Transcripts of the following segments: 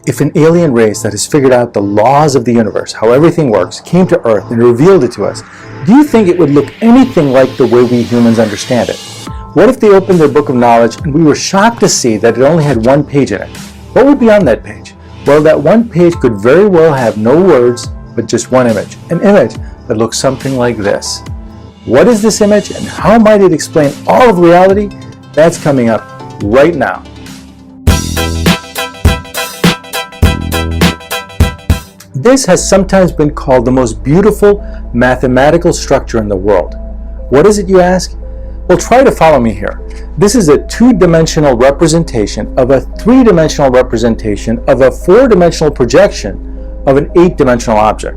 If an alien race that has figured out the laws of the universe, how everything works, came to Earth and revealed it to us, do you think it would look anything like the way we humans understand it? What if they opened their book of knowledge and we were shocked to see that it only had one page in it? What would be on that page? Well, that one page could very well have no words, but just one image. An image that looks something like this. What is this image and how might it explain all of reality? That's coming up right now. This has sometimes been called the most beautiful mathematical structure in the world. What is it, you ask? Well, try to follow me here. This is a two-dimensional representation of a three-dimensional representation of a four-dimensional projection of an eight-dimensional object.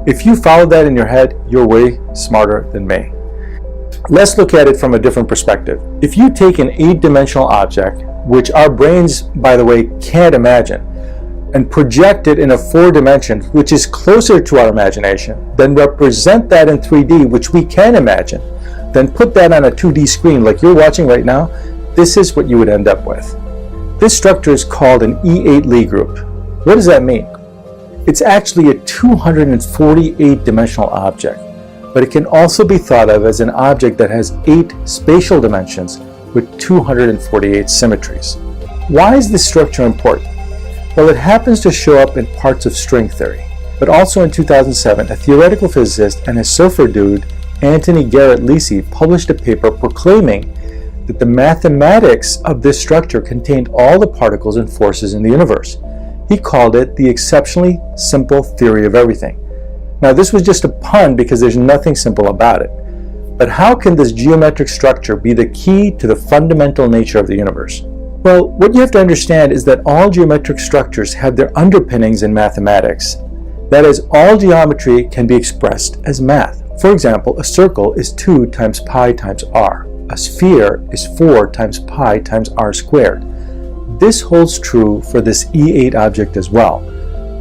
If you follow that in your head, you're way smarter than me. Let's look at it from a different perspective. If you take an eight-dimensional object, which our brains, by the way, can't imagine, and project it in a four dimensions, which is closer to our imagination, then represent that in 3D, which we can imagine, then put that on a 2D screen like you're watching right now, this is what you would end up with. This structure is called an E8 Lie group. What does that mean? It's actually a 248-dimensional object, but it can also be thought of as an object that has 8 spatial dimensions with 248 symmetries. Why is this structure important? Well, it happens to show up in parts of string theory, but also in 2007, a theoretical physicist and a surfer dude, Anthony Garrett Lisi, published a paper proclaiming that the mathematics of this structure contained all the particles and forces in the universe. He called it the exceptionally simple theory of everything. Now, this was just a pun because there's nothing simple about it. But how can this geometric structure be the key to the fundamental nature of the universe? Well, what you have to understand is that all geometric structures have their underpinnings in mathematics. That is, all geometry can be expressed as math. For example, a circle is 2 times pi times r. A sphere is 4 times pi times r squared. This holds true for this E8 object as well.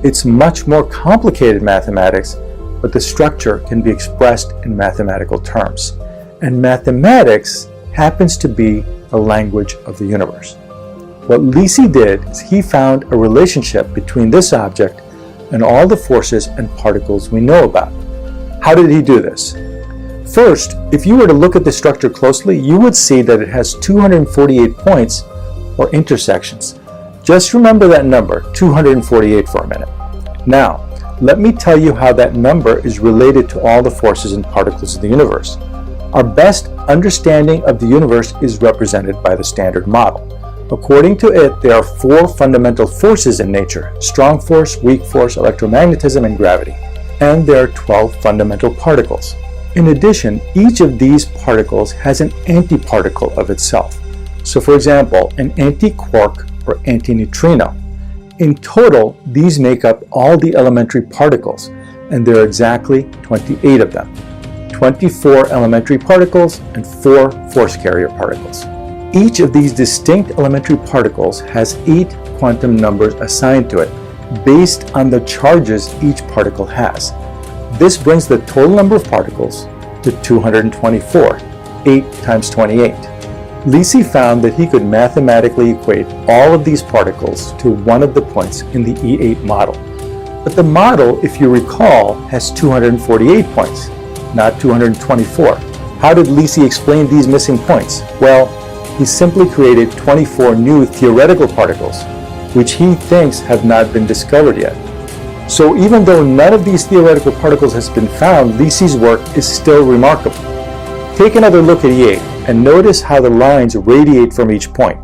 It's much more complicated mathematics, but the structure can be expressed in mathematical terms. And mathematics happens to be the language of the universe. What Lisi did is he found a relationship between this object and all the forces and particles we know about. How did he do this? First, if you were to look at the structure closely, you would see that it has 248 points or intersections. Just remember that number, 248, for a minute. Now, let me tell you how that number is related to all the forces and particles of the universe. Our best understanding of the universe is represented by the Standard Model. According to it, there are 4 fundamental forces in nature: strong force, weak force, electromagnetism, and gravity. And there are 12 fundamental particles. In addition, each of these particles has an antiparticle of itself. So for example, an antiquark or antineutrino. In total, these make up all the elementary particles, and there are exactly 28 of them. 24 elementary particles and 4 force carrier particles. Each of these distinct elementary particles has 8 quantum numbers assigned to it based on the charges each particle has. This brings the total number of particles to 224, 8 times 28. Lisi found that he could mathematically equate all of these particles to one of the points in the E8 model. But the model, if you recall, has 248 points, not 224. How did Lisi explain these missing points? Well, he simply created 24 new theoretical particles, which he thinks have not been discovered yet. So even though none of these theoretical particles has been found, Lisi's work is still remarkable. Take another look at E8 and notice how the lines radiate from each point.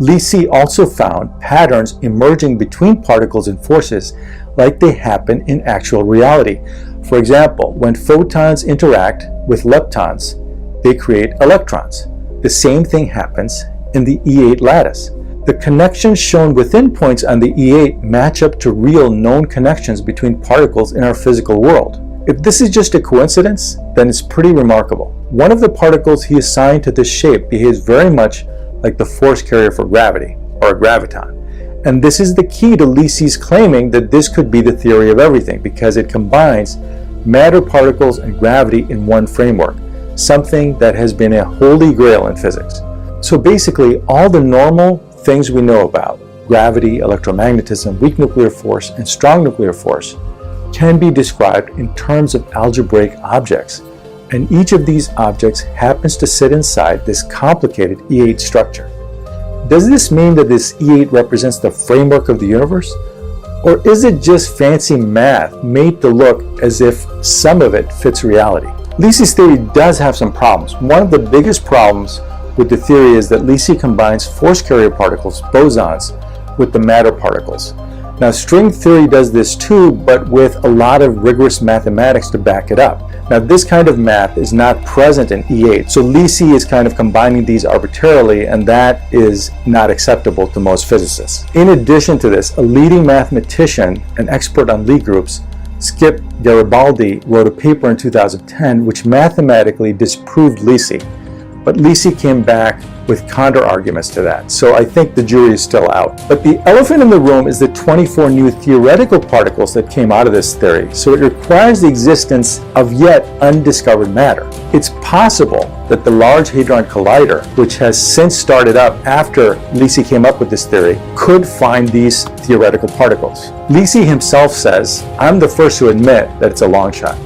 Lisi also found patterns emerging between particles and forces like they happen in actual reality. For example, when photons interact with leptons, they create electrons. The same thing happens in the E8 lattice. The connections shown within points on the E8 match up to real known connections between particles in our physical world. If this is just a coincidence, then it's pretty remarkable. One of the particles he assigned to this shape behaves very much like the force carrier for gravity, or a graviton. And this is the key to Lisi's claiming that this could be the theory of everything, because it combines matter particles and gravity in one framework, something that has been a holy grail in physics. So basically, all the normal things we know about, gravity, electromagnetism, weak nuclear force, and strong nuclear force, can be described in terms of algebraic objects. And each of these objects happens to sit inside this complicated E8 structure. Does this mean that this E8 represents the framework of the universe? Or is it just fancy math made to look as if some of it fits reality? LISI's theory does have some problems. One of the biggest problems with the theory is that LISI combines force carrier particles, bosons, with the matter particles. Now, string theory does this too, but with a lot of rigorous mathematics to back it up. Now, this kind of math is not present in E8, so LISI is kind of combining these arbitrarily, and that is not acceptable to most physicists. In addition to this, a leading mathematician, an expert on Lie groups, Skip Garibaldi, wrote a paper in 2010 which mathematically disproved LISI, but LISI came back with counter arguments to that, so I think the jury is still out. But the elephant in the room is the 24 new theoretical particles that came out of this theory, so it requires the existence of yet undiscovered matter. It's possible that the Large Hadron Collider, which has since started up after LISI came up with this theory, could find these theoretical particles. LISI himself says, "I'm the first to admit that it's a long shot."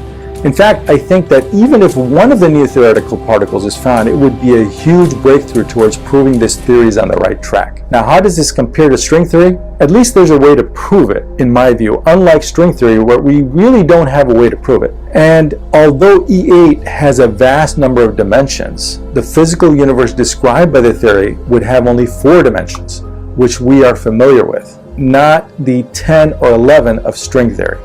In fact, I think that even if one of the new theoretical particles is found, it would be a huge breakthrough towards proving this theory is on the right track. Now, how does this compare to string theory? At least there's a way to prove it, in my view, unlike string theory where we really don't have a way to prove it. And although E8 has a vast number of dimensions, the physical universe described by the theory would have only 4 dimensions, which we are familiar with, not the 10 or 11 of string theory.